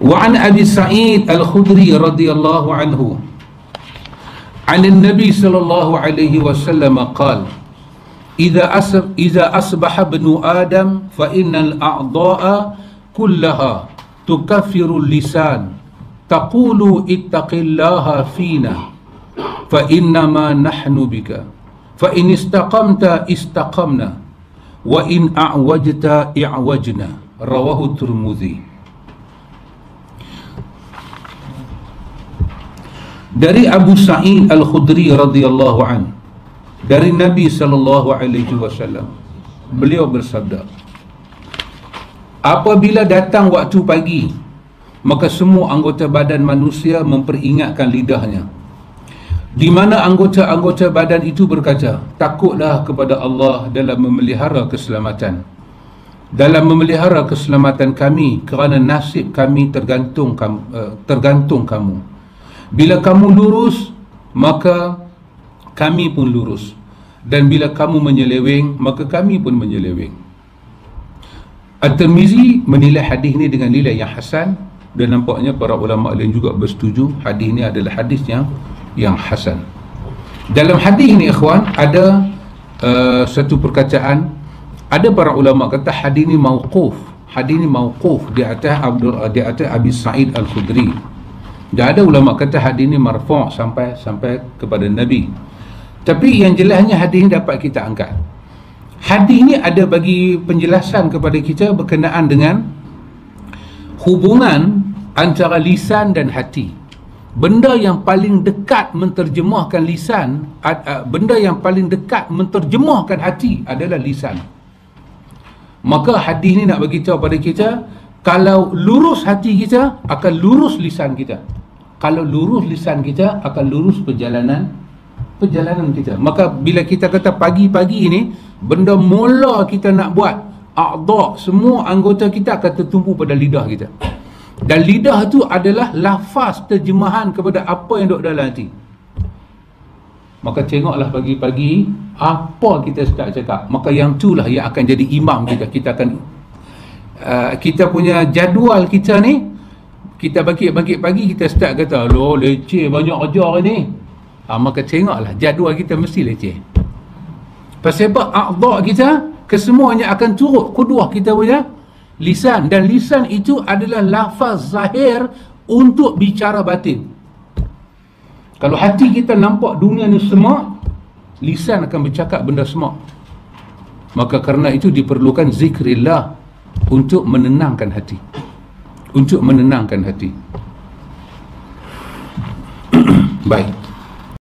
Wa an Abi Sa'id Al-Khudri radhiyallahu anhu an Nabi sallallahu alaihi wasallam qala idza asbaha ibnu Adam fa innal a'dha'a kullaha tukaffiru lisan taqulu ittaqillaha fina fa innama nahnu bika fa in istaqamta istaqamna wa in a'wajta i'wajna. Rawahu Tirmidzi. Dari Abu Sa'id Al-Khudri radhiyallahu an, dari Nabi sallallahu alaihi wasallam, beliau bersabda, apabila datang waktu pagi, maka semua anggota badan manusia memperingatkan lidahnya, di mana anggota-anggota badan itu berkata, takutlah kepada Allah dalam memelihara keselamatan. Dalam memelihara keselamatan kami, kerana nasib kami tergantung kamu. Bila kamu lurus, maka kami pun lurus, dan bila kamu menyeleweng, maka kami pun menyeleweng. At-Tirmizi menilai hadis ini dengan nilai yang hasan, dan nampaknya para ulama lain juga bersetuju hadis ini adalah hadis yang hasan. Dalam hadis ini ikhwan ada satu perkataan, ada para ulama kata hadis ini mauquf. Hadis ini mauquf di atas Abi Sa'id Al-Khudri. Dan ada ulama kata hadis ini marfu' sampai kepada Nabi. Tapi yang jelasnya hadis ini dapat kita angkat. Hadis ini ada bagi penjelasan kepada kita berkenaan dengan hubungan antara lisan dan hati. Benda yang paling dekat menterjemahkan lisan, benda yang paling dekat menterjemahkan hati adalah lisan. Maka hadis ini nak bagi tahu pada kita, kalau lurus hati kita, akan lurus lisan kita. Kalau lurus lisan kita, akan lurus perjalanan kita. Maka bila kita kata pagi-pagi ini, benda mula kita nak buat, a'dha', semua anggota kita akan tertumpu pada lidah kita. Dan lidah tu adalah lafaz terjemahan kepada apa yang duduk dalam hati. Maka tengoklah pagi-pagi apa kita start cakap, maka yang itulah yang akan jadi imam kita. Kita akan kita punya jadual kita ni, kita bangkit pagi, kita start kata, loh leceh banyak ajar ni. Maka tengoklah jadual kita mesti leceh. Pasal apa? A'dha' kita kesemuanya akan turut kuduah kita punya lisan, dan lisan itu adalah lafaz zahir untuk bicara batin. Kalau hati kita nampak dunia ni semak, lisan akan bercakap benda semak. Maka kerana itu diperlukan zikrillah untuk menenangkan hati. Untuk menenangkan hati. Baik.